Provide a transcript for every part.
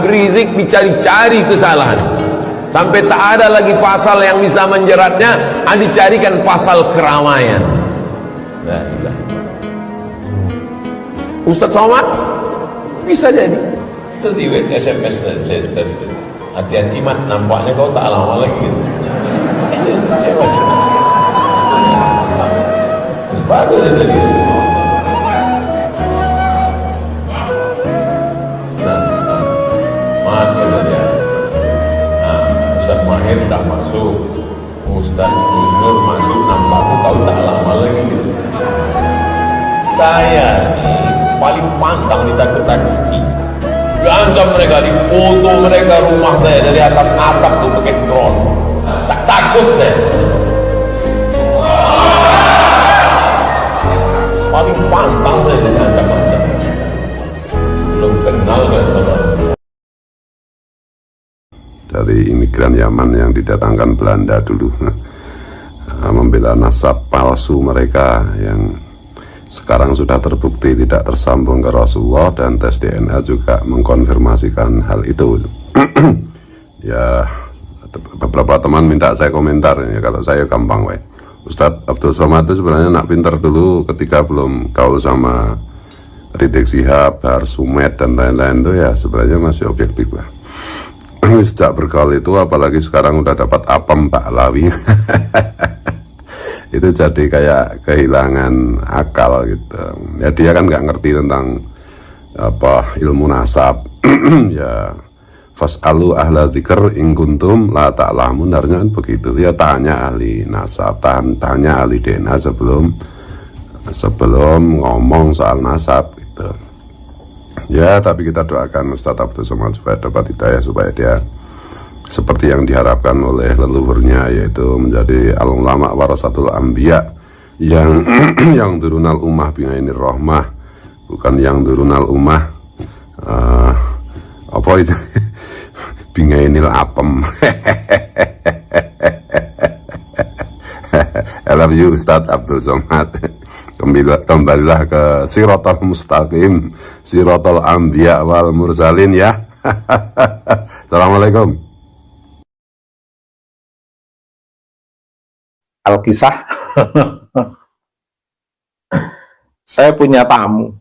Habib Rizik dicari-cari kesalahan sampai tak ada lagi pasal yang bisa menjeratnya, dicarikan pasal keramaian. Nah, Ustaz Somad bisa jadi itu di SMS tadi, hati-hati mat, nampaknya kau tak lama lagi gitu. Saya masuk bagus tadi. Ustaz Mahir tak masuk, Ustaz Nur masuk, nampaknya kau tak lama lagi gitu. Saya nih paling pantang ditakut-takuti, diancam mereka, dipoto mereka rumah saya dari atas atap tuh pakai drone. Tak takut saya, paling pantang saya diancam-ancam. Belum kenal kan sama dari imigran Yaman yang didatangkan Belanda dulu membela nasab palsu mereka yang sekarang sudah terbukti tidak tersambung ke Rasulullah, dan tes DNA juga mengkonfirmasikan hal itu. Ya, beberapa teman minta saya komentar, ya kalau saya gampang weh. Ustadz Abdul Somad itu sebenarnya nak pinter dulu ketika belum gaul sama Rizik Syihab, Bahar Sumed dan lain-lain itu, ya sebenarnya masih objektif lah. Sejak bergaul itu, apalagi sekarang udah dapat apem Baklawi itu jadi kayak kehilangan akal gitu ya. Dia kan nggak ngerti tentang apa ilmu nasab. Ya, fas'alu ahla dzikr in kuntum la ta'lamun, harusnya kan begitu ya, tanya ahli nasab, tanya ahli DNA sebelum ngomong soal nasab gitu ya. Tapi kita doakan Ustadz Abdul Somad supaya dapat hidayah, supaya dia seperti yang diharapkan oleh leluhurnya, yaitu menjadi al-ulama warasatul anbiya, yang yang turunal ummah bingainir rahmah, bukan yang turunal ummah apa itu bingainil apem. I love you Ustadz Abdul Somad. Kembalilah ke siratal mustaqim, siratal anbiya wal mursalin ya. Assalamualaikum. Alkisah. Saya punya tamu,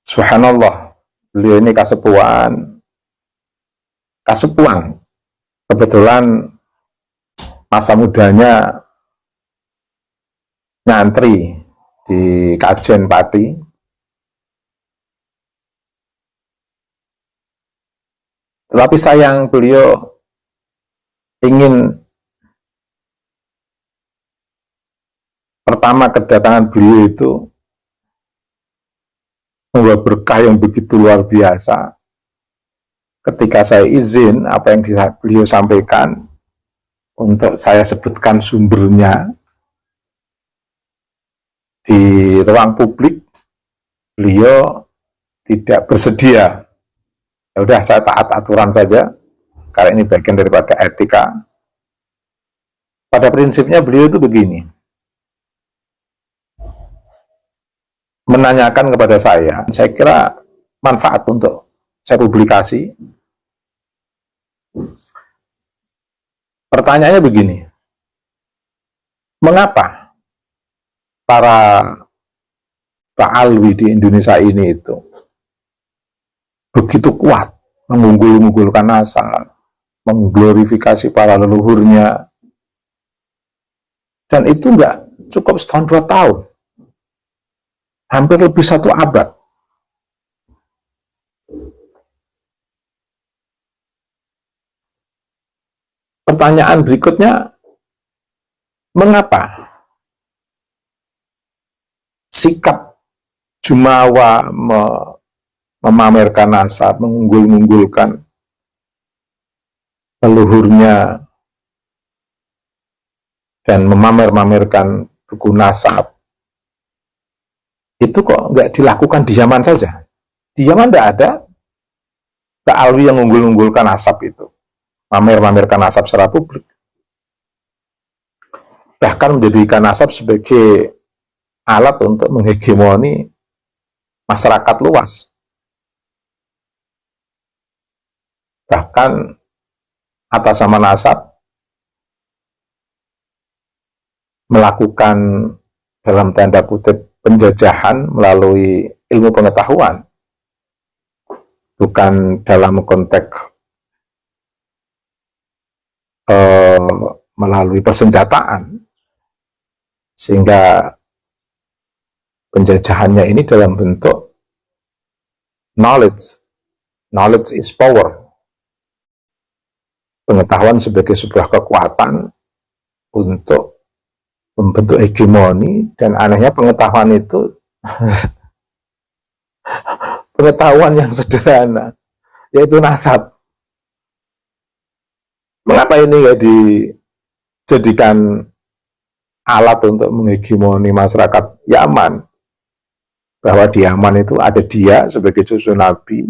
subhanallah, beliau ini kasepuan, kebetulan masa mudanya nyantri di Kajen Pati. Tetapi sayang, beliau ingin, pertama kedatangan beliau itu membawa berkah yang begitu luar biasa. Ketika saya izin apa yang beliau sampaikan untuk saya sebutkan sumbernya di ruang publik, beliau tidak bersedia. Ya udah, saya taat aturan saja karena ini bagian daripada etika. Pada prinsipnya beliau itu begini, menanyakan kepada saya kira manfaat untuk saya publikasi. Pertanyaannya begini, mengapa para ta'alwi di Indonesia ini itu begitu kuat mengunggul-unggulkan nasab, mengglorifikasi para leluhurnya, dan itu enggak cukup setahun 2 tahun, hampir lebih 1 abad. Pertanyaan berikutnya, mengapa sikap jumawa memamerkan nasab, mengunggul-unggulkan leluhurnya, dan memamer-mamerkan buku nasab, itu kok nggak dilakukan di zaman saja? Di zaman nggak ada ta'alwi yang mengunggul-unggulkan nasab itu, mamer-mamerkan nasab secara publik, bahkan menjadikan nasab sebagai alat untuk menghegemoni masyarakat luas. Bahkan atas nama nasab melakukan dalam tanda kutip penjajahan melalui ilmu pengetahuan, bukan dalam konteks melalui persenjataan, sehingga penjajahannya ini dalam bentuk knowledge. Knowledge is power. Pengetahuan sebagai sebuah kekuatan untuk membentuk hegemoni, dan anehnya pengetahuan itu pengetahuan yang sederhana, yaitu nasab. Mengapa ini nggak dijadikan alat untuk menghegemoni masyarakat Yaman? Bahwa di Yaman itu ada dia sebagai cucu Nabi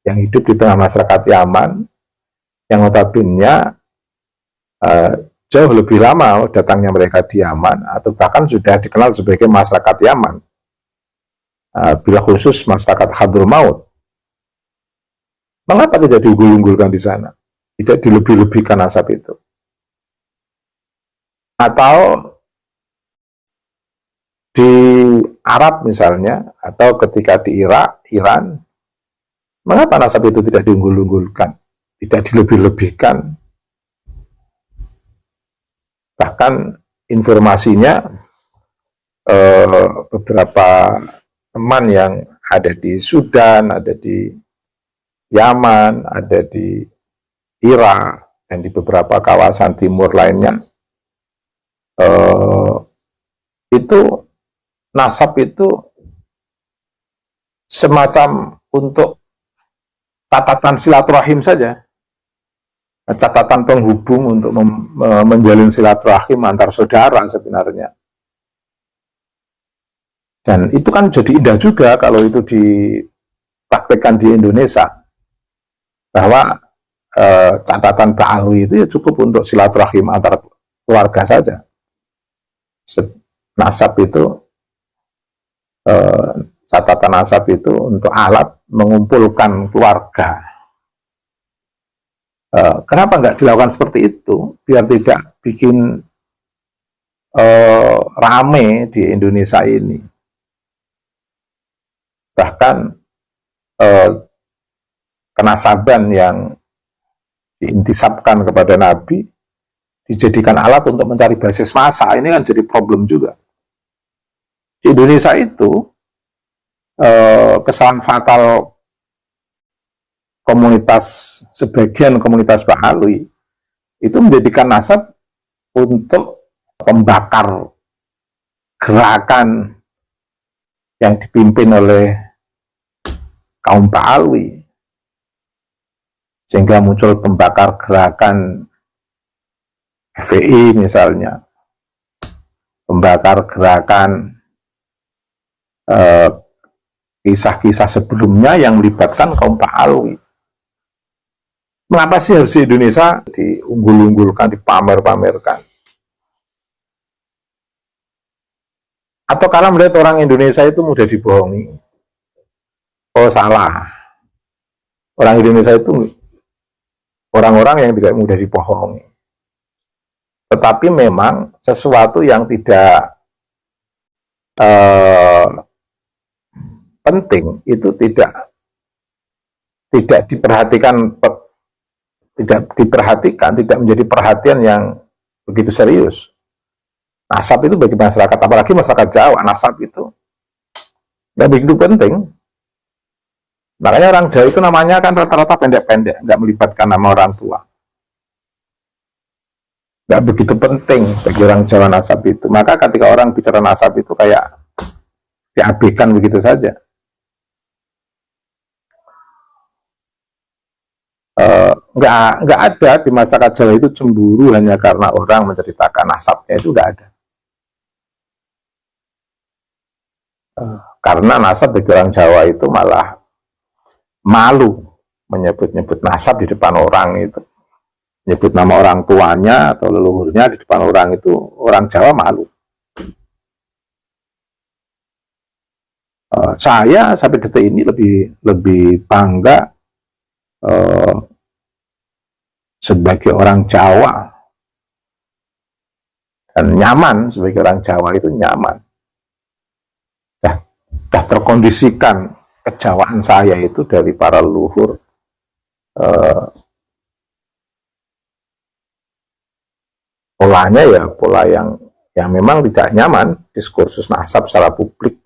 yang hidup di tengah masyarakat Yaman, yang notabene jauh lebih lama datangnya mereka di Yaman, atau bahkan sudah dikenal sebagai masyarakat Yaman, bila khusus masyarakat Hadramaut. Mengapa tidak diunggul-unggulkan di sana? Tidak dilebih-lebihkan nasab itu? Atau di Arab misalnya, atau ketika di Irak, Iran, mengapa nasab itu tidak diunggul-unggulkan, tidak dilebih-lebihkan? Bahkan informasinya, beberapa teman yang ada di Sudan, ada di Yaman, ada di Irak, dan di beberapa kawasan timur lainnya, itu nasab itu semacam untuk catatan silaturahim saja, catatan penghubung untuk menjalin silaturahim antar saudara sebenarnya. Dan itu kan jadi indah juga kalau itu dipraktekkan di Indonesia, bahwa catatan ba'alwi itu ya cukup untuk silaturahim antar keluarga saja. Nasab itu, catatan nasab itu untuk alat mengumpulkan keluarga. Kenapa nggak dilakukan seperti itu, biar tidak bikin rame di Indonesia ini? Bahkan kenasaban yang diintisabkan kepada Nabi dijadikan alat untuk mencari basis massa. Ini kan jadi problem juga. Di Indonesia itu kesalahan fatal sebagian komunitas Ba'alwi itu menjadikan nasab untuk pembakar gerakan yang dipimpin oleh kaum Ba'alwi, sehingga muncul pembakar gerakan FPI misalnya, pembakar gerakan kisah-kisah sebelumnya yang melibatkan kaum Ba'alwi. Mengapa sih harus di Indonesia diunggul-unggulkan, dipamer-pamerkan? Atau karena melihat orang Indonesia itu mudah dibohongi? Oh, salah. Orang Indonesia itu orang-orang yang tidak mudah dibohongi. Tetapi memang sesuatu yang tidak penting itu tidak diperhatikan, tidak menjadi perhatian yang begitu serius. Nasab itu bagi masyarakat, apalagi masyarakat Jawa, nasab itu nggak begitu penting. Makanya orang Jawa itu namanya kan rata-rata pendek-pendek, nggak melibatkan nama orang tua. Nggak begitu penting bagi orang Jawa nasab itu. Maka ketika orang bicara nasab itu kayak diabaikan begitu saja. Nggak ada di masyarakat Jawa itu cemburu hanya karena orang menceritakan nasabnya, itu nggak ada. Karena nasab bagi orang Jawa itu malah malu menyebut-nyebut nasab di depan orang itu. Nyebut nama orang tuanya atau leluhurnya di depan orang itu, orang Jawa malu. Saya sampai detik ini lebih bangga sebagai orang Jawa, dan nyaman sebagai orang Jawa itu nyaman. Dah terkondisikan kejawaan saya itu dari para leluhur. Polanya ya pola yang memang tidak nyaman, diskursus nasab secara publik,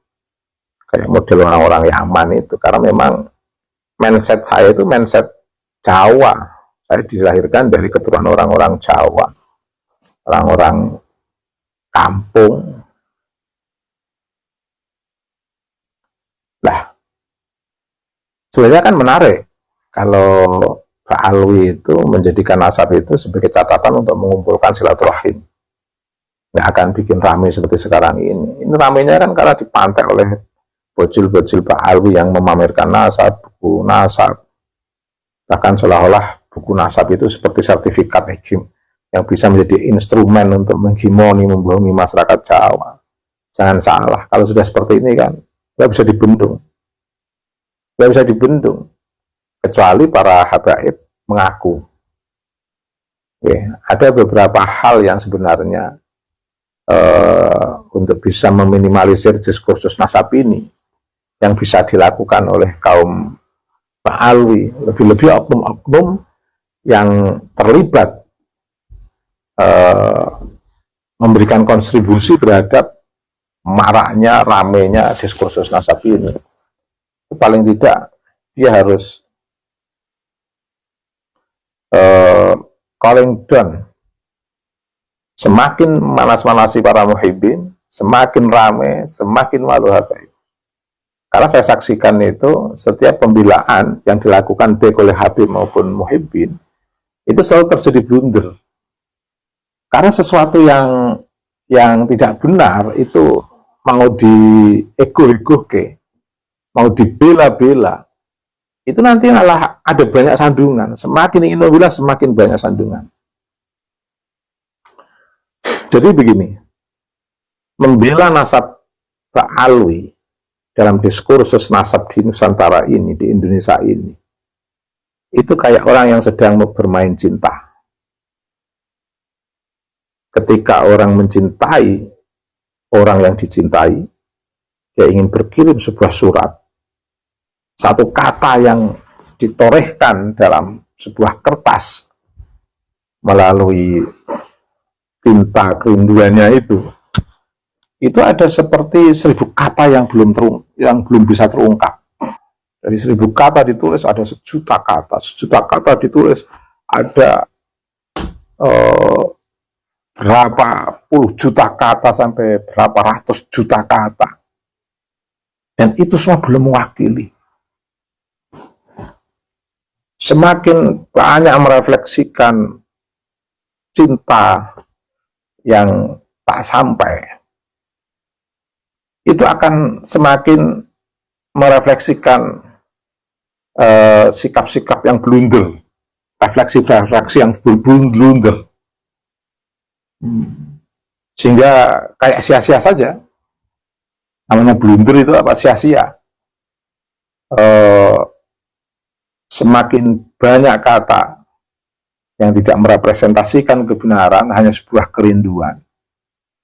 kayak model orang-orang Yaman itu, karena memang mindset saya itu mindset Jawa. Saya dilahirkan dari keturunan orang-orang Jawa, orang-orang kampung. Lah, sebenarnya kan menarik kalau Pak Alwi itu menjadikan nasab itu sebagai catatan untuk mengumpulkan silaturahim. Nggak akan bikin ramai seperti sekarang ini. Ini ramainya kan karena dipantai oleh bocil-bocil Pak Alwi yang memamerkan nasab, buku nasab. Bahkan seolah-olah buku nasab itu seperti sertifikat hikim yang bisa menjadi instrumen untuk menggimoni, membohongi masyarakat Jawa. Jangan salah, kalau sudah seperti ini kan nggak bisa dibendung. Nggak bisa dibendung. Kecuali para habaib mengaku. Oke, ada beberapa hal yang sebenarnya untuk bisa meminimalisir diskursus nasab ini yang bisa dilakukan oleh kaum Pak Alwi, lebih-lebih oknum-oknum yang terlibat memberikan kontribusi terhadap maraknya, ramenya diskursus nasab ini. Paling tidak dia harus calling down. Semakin manas-manasi para muhibbin, semakin rame, semakin malu habaib. Karena saya saksikan itu, setiap pembelaan yang dilakukan baik oleh habib maupun muhibbin, itu selalu terjadi blunder. Karena sesuatu yang tidak benar itu mau diego-egoke, mau dibela-bela, itu nanti malah ada banyak sandungan. Semakin ingin membela, semakin banyak sandungan. Jadi begini, membela nasab Pak Alwi dalam diskursus nasab di Nusantara ini, di Indonesia ini, itu kayak orang yang sedang bermain cinta. Ketika orang mencintai orang yang dicintai, dia ingin berkirim sebuah surat, satu kata yang ditorehkan dalam sebuah kertas melalui tinta kerinduannya itu ada seperti 1000 kata yang belum bisa terungkap. Dari 1000 kata ditulis ada 1.000.000 kata, 1.000.000 kata ditulis ada berapa puluh juta kata sampai berapa ratus juta kata, dan itu semua belum mewakili. Semakin banyak merefleksikan cinta yang tak sampai, itu akan semakin merefleksikan sikap-sikap yang blunder, refleksi-refleksi yang blunder, sehingga kayak sia-sia saja. Namanya blunder itu apa? Sia-sia. Semakin banyak kata yang tidak merepresentasikan kebenaran, hanya sebuah kerinduan,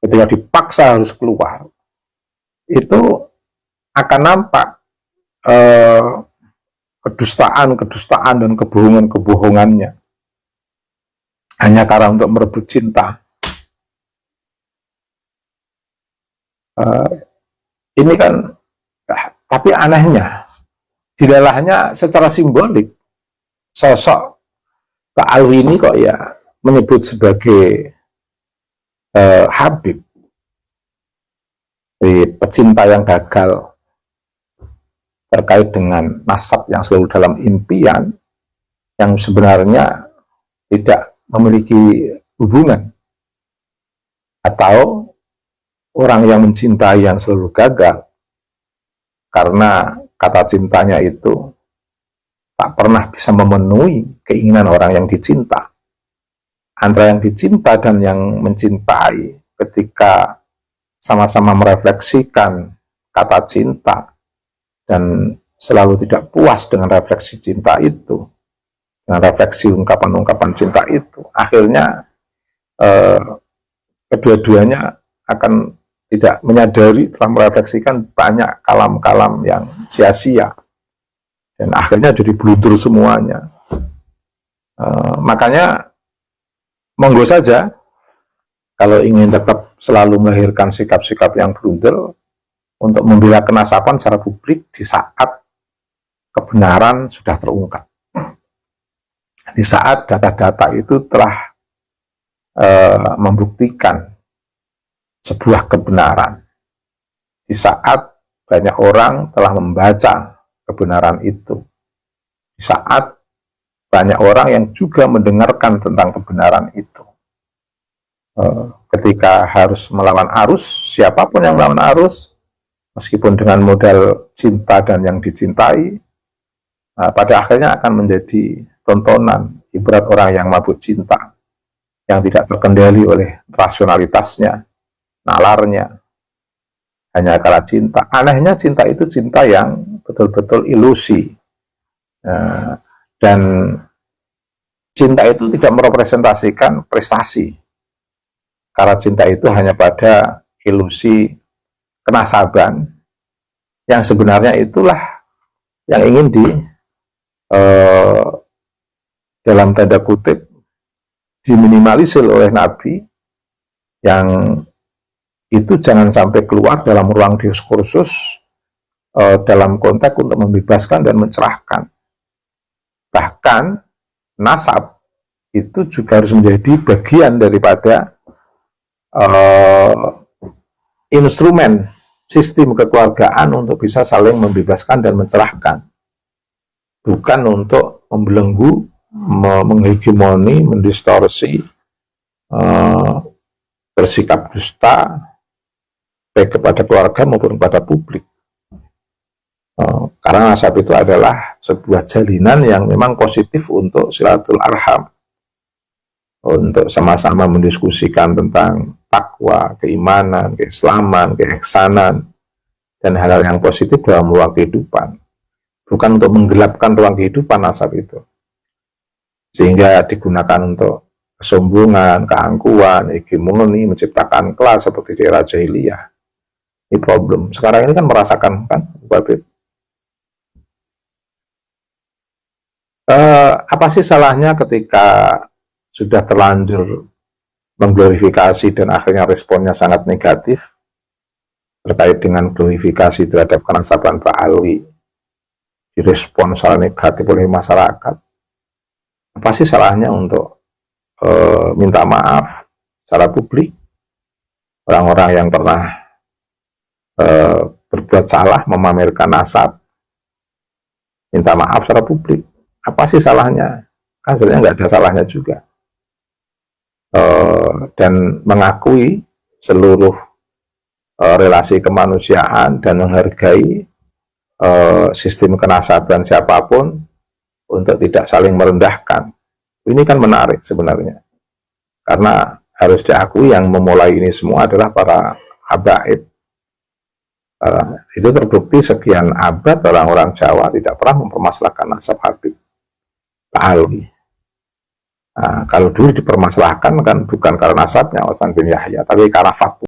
ketika dipaksa harus keluar, itu akan nampak kedustaan dan kebohongannya hanya karena untuk merebut cinta. Ini kan, tapi anehnya, di dalamnya secara simbolik, sosok Pak Alwi ini kok ya menyebut sebagai Habib, pecinta yang gagal terkait dengan nasab yang selalu dalam impian, yang sebenarnya tidak memiliki hubungan, atau orang yang mencintai yang selalu gagal karena kata cintanya itu tak pernah bisa memenuhi keinginan orang yang dicinta. Antara yang dicinta dan yang mencintai, ketika sama-sama merefleksikan kata cinta dan selalu tidak puas dengan refleksi cinta itu, dengan refleksi ungkapan-ungkapan cinta itu, akhirnya kedua-duanya akan tidak menyadari, telah merefleksikan banyak kalam-kalam yang sia-sia, dan akhirnya jadi blunder semuanya. Makanya monggo saja kalau ingin tetap selalu melahirkan sikap-sikap yang blunder untuk membela kenasapan secara publik di saat kebenaran sudah terungkap, di saat data-data itu telah membuktikan sebuah kebenaran, di saat banyak orang telah membaca kebenaran itu, di saat banyak orang yang juga mendengarkan tentang kebenaran itu. Ketika harus melawan arus, siapapun yang melawan arus, meskipun dengan modal cinta dan yang dicintai, pada akhirnya akan menjadi tontonan ibarat orang yang mabuk cinta, yang tidak terkendali oleh rasionalitasnya, nalarnya, hanya karena cinta. Anehnya cinta itu cinta yang betul-betul ilusi, dan cinta itu tidak merepresentasikan prestasi, karena cinta itu hanya pada ilusi kenasaban, yang sebenarnya itulah yang ingin dalam tanda kutip diminimalisir oleh Nabi, yang itu jangan sampai keluar dalam ruang diskursus dalam konteks untuk membebaskan dan mencerahkan. Bahkan nasab itu juga harus menjadi bagian daripada instrumen sistem kekeluargaan untuk bisa saling membebaskan dan mencerahkan, bukan untuk membelenggu, menghegemoni, mendistorsi, bersikap dusta baik kepada keluarga maupun kepada publik. Karena nasab itu adalah sebuah jalinan yang memang positif untuk silatul arham, untuk sama-sama mendiskusikan tentang takwa, keimanan, keislaman, keihsanan, dan hal-hal yang positif dalam ruang kehidupan, bukan untuk menggelapkan ruang kehidupan nasab itu, sehingga digunakan untuk kesombongan, keangkuhan, hegemoni, menciptakan kelas seperti di era jahiliyah. Ini problem. Sekarang ini kan merasakan, kan, Babib. Apa sih salahnya ketika sudah terlanjur mengglorifikasi dan akhirnya responnya sangat negatif terkait dengan glorifikasi terhadap kenasaban Pak Alwi, direspon secara negatif oleh masyarakat? Apa sih salahnya untuk minta maaf secara publik orang-orang yang pernah berbuat salah, memamerkan nasab, minta maaf secara publik? Apa sih salahnya? Kan sebenarnya nggak ada salahnya juga. Dan mengakui seluruh relasi kemanusiaan dan menghargai sistem kenasaban siapapun untuk tidak saling merendahkan. Ini kan menarik sebenarnya, karena harus diakui yang memulai ini semua adalah para habaib. Itu terbukti sekian abad orang-orang Jawa tidak pernah mempermasalahkan nasab Habib Pak Alwi. Kalau dulu dipermasalahkan kan bukan karena nasabnya Hasan bin Yahya, tapi karena fatwa.